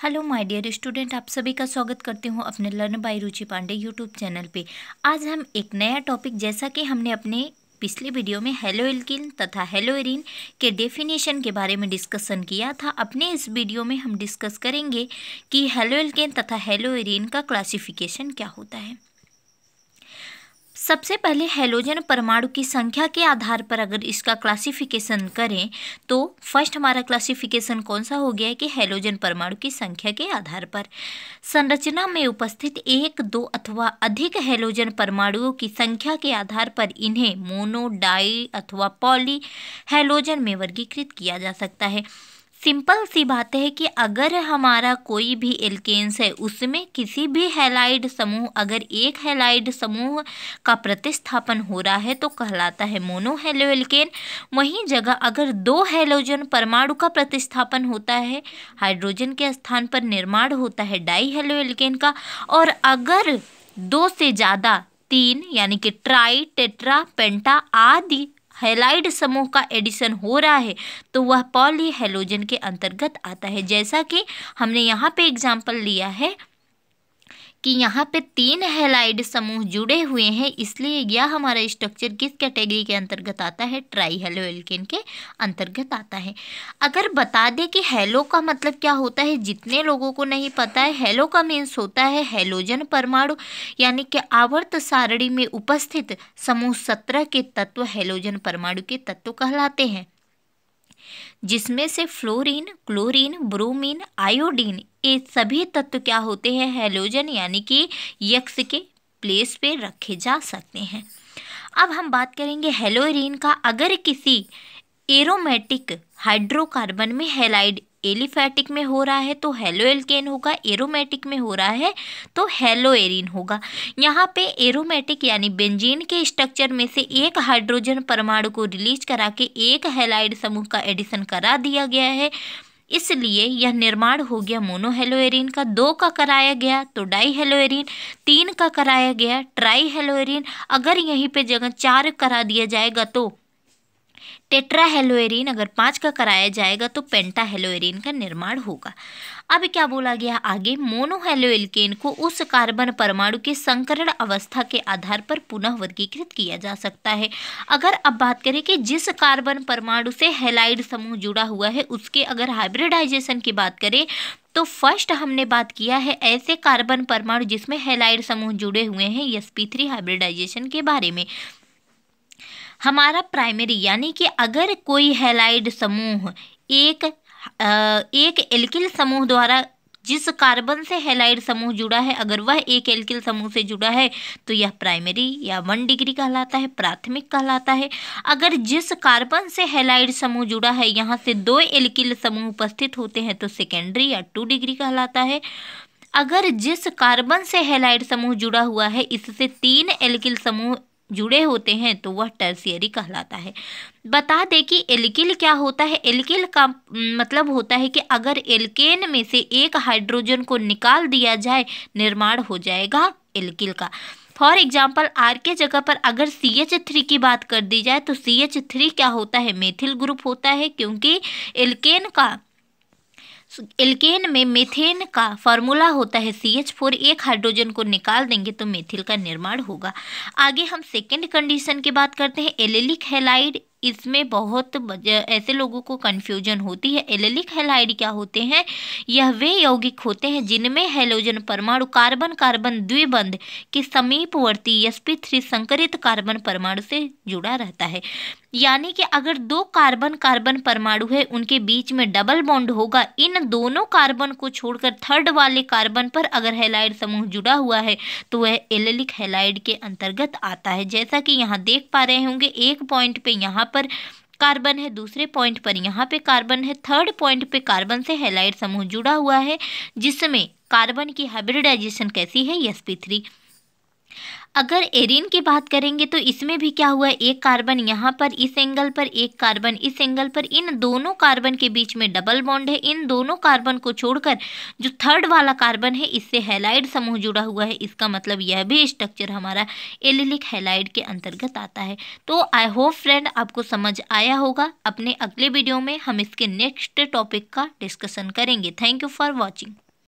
Hello my dear student, आप सभी का स्वागत करती हूँ अपने learn by Ruchi Pandey YouTube channel पे। आज हम एक नया टॉपिक, जैसा कि हमने अपने पिछले वीडियो में हेलो एल्किन तथा हेलो एरीन के डेफिनेशन के बारे में डिस्कशन किया था, अपने इस वीडियो में हम डिस्कस करेंगे कि हेलो एल्किन तथा हेलो एरीन का क्लासिफिकेशन क्या होता है। सबसे पहले हैलोजन परमाणु की संख्या के आधार पर अगर इसका क्लासिफिकेशन करें तो फर्स्ट हमारा क्लासिफिकेशन कौन सा हो गया है कि हैलोजन परमाणु की संख्या के आधार पर संरचना में उपस्थित एक, दो अथवा अधिक हैलोजन परमाणुओं की संख्या के आधार पर इन्हें मोनो, डाई अथवा पॉली हैलोजन में वर्गीकृत किया जा सकता है। सिंपल सी बात है कि अगर हमारा कोई भी एल्केन्स है उसमें किसी भी हैलाइड समूह, अगर एक हैलाइड समूह का प्रतिस्थापन हो रहा है तो कहलाता है मोनो हैलो एल्केन। वहीं जगह अगर दो हैलोजन परमाणु का प्रतिस्थापन होता है, हाइड्रोजन के स्थान पर निर्माण होता है डाई हैलो एल्केन का, और अगर दो से ज़्यादा, तीन यानी कि ट्राई, टेट्रा, पेंटा आदि हैलाइड समूह का एडिशन हो रहा है तो वह पॉली हैलोजन के अंतर्गत आता है। जैसा कि हमने यहाँ पे एग्जाम्पल लिया है कि यहाँ पे तीन हैलाइड समूह जुड़े हुए हैं, इसलिए यह हमारा स्ट्रक्चर किस कैटेगरी के अंतर्गत आता है, ट्राई हैलो एल्केन के अंतर्गत आता है। अगर बता दें कि हैलो का मतलब क्या होता है, जितने लोगों को नहीं पता है, हैलो का मीन्स होता है हैलोजन परमाणु, यानी कि आवर्त सारणी में उपस्थित समूह 17 के तत्व हैलोजन परमाणु के तत्व कहलाते हैं, जिसमें से फ्लोरीन, क्लोरीन, ब्रोमीन, आयोडीन ये सभी तत्व क्या होते हैं, हैलोजन यानी कि यक्स के प्लेस पे रखे जा सकते हैं। अब हम बात करेंगे हेलो एरीन का। अगर किसी एरोमेटिक हाइड्रोकार्बन में हैलाइड एलिफैटिक में हो रहा है तो हेलो एल्केन होगा, एरोमेटिक में हो रहा है तो हेलो एरीन होगा। यहाँ पे एरोमेटिक यानी बेंजीन के स्ट्रक्चर में से एक हाइड्रोजन परमाणु को रिलीज करा के एक हैलाइड समूह का एडिशन करा दिया गया है, इसलिए यह निर्माण हो गया मोनो हेलो एरीन का। दो का कराया गया तो डाई हेलो एरीन, तीन का कराया गया ट्राई हेलो एरीन, अगर यहीं पे जगह 4 करा दिया जाएगा तो टेट्रा हेलो एरीन, अगर 5 का कराया जाएगा तो पेंटा हेलो एरीन का निर्माण होगा। अब क्या बोला गया आगे, मोनो हेलो एल्केन को उस कार्बन परमाणु के संकरण अवस्था के आधार पर पुनः वर्गीकृत किया जा सकता है। अगर अब बात करें कि जिस कार्बन परमाणु से हैलाइड समूह जुड़ा हुआ है उसके अगर हाइब्रिडाइजेशन की बात करें तो फर्स्ट हमने बात किया है ऐसे कार्बन परमाणु जिसमें हैलाइड समूह जुड़े हुए हैं sp3 हाइब्रिडाइजेशन के बारे में। हमारा प्राइमरी यानी कि अगर कोई हैलाइड समूह एक एल्किल समूह द्वारा जिस कार्बन से हैलाइड समूह जुड़ा है, अगर वह एक एल्किल समूह से जुड़ा है तो यह प्राइमरी या 1 डिग्री कहलाता है, प्राथमिक कहलाता है। अगर जिस कार्बन से हैलाइड समूह जुड़ा है यहाँ से 2 एल्किल समूह उपस्थित होते हैं तो सेकेंडरी या 2 डिग्री कहलाता है। अगर जिस कार्बन से हैलाइड समूह जुड़ा हुआ है इससे 3 एल्किल समूह जुड़े होते हैं तो वह टर्शियरी कहलाता है। बता दें कि एल्किल क्या होता है, एल्किल का मतलब होता है कि अगर एल्केन में से एक हाइड्रोजन को निकाल दिया जाए निर्माण हो जाएगा एल्किल का। फॉर एग्जाम्पल आर के जगह पर अगर CH3 की बात कर दी जाए तो CH3 क्या होता है, मेथिल ग्रुप होता है, क्योंकि एल्केन में मेथेन का फॉर्मूला होता है CH4, एक हाइड्रोजन को निकाल देंगे तो मेथिल का निर्माण होगा। आगे हम सेकेंड कंडीशन की बात करते हैं, एलेलिक हैलाइड। इसमें बहुत ऐसे लोगों को कन्फ्यूजन होती है। एलेलिक हैलाइड क्या होते हैं, यह वे यौगिक होते हैं जिनमें हैलोजन परमाणु कार्बन कार्बन द्विबंध के समीपवर्ती sp3 संकरित कार्बन परमाणु से जुड़ा रहता है। यानी कि अगर 2 कार्बन कार्बन परमाणु है उनके बीच में डबल बॉन्ड होगा, इन दोनों कार्बन को छोड़कर थर्ड वाले कार्बन पर अगर हैलाइड समूह जुड़ा हुआ है तो वह एलेलिक हैलाइड के अंतर्गत आता है। जैसा कि यहाँ देख पा रहे होंगे, एक पॉइंट पे यहाँ पर कार्बन है, दूसरे पॉइंट पर यहाँ पे कार्बन है, थर्ड पॉइंट पे कार्बन से हैलाइड समूह जुड़ा हुआ है जिसमें कार्बन की हाइब्रिडाइजेशन कैसी है, sp3। अगर एरीन की बात करेंगे तो इसमें भी क्या हुआ है, एक कार्बन यहाँ पर इस एंगल पर, एक कार्बन इस एंगल पर, इन दोनों कार्बन के बीच में डबल बॉन्ड है। इन दोनों कार्बन को छोड़कर जो थर्ड वाला कार्बन है इससे हैलाइड समूह जुड़ा हुआ है, इसका मतलब यह भी स्ट्रक्चर हमारा एलिलिक हैलाइड के अंतर्गत आता है। तो आई होप फ्रेंड आपको समझ आया होगा। अपने अगले वीडियो में हम इसके नेक्स्ट टॉपिक का डिस्कशन करेंगे। Thank you for watching.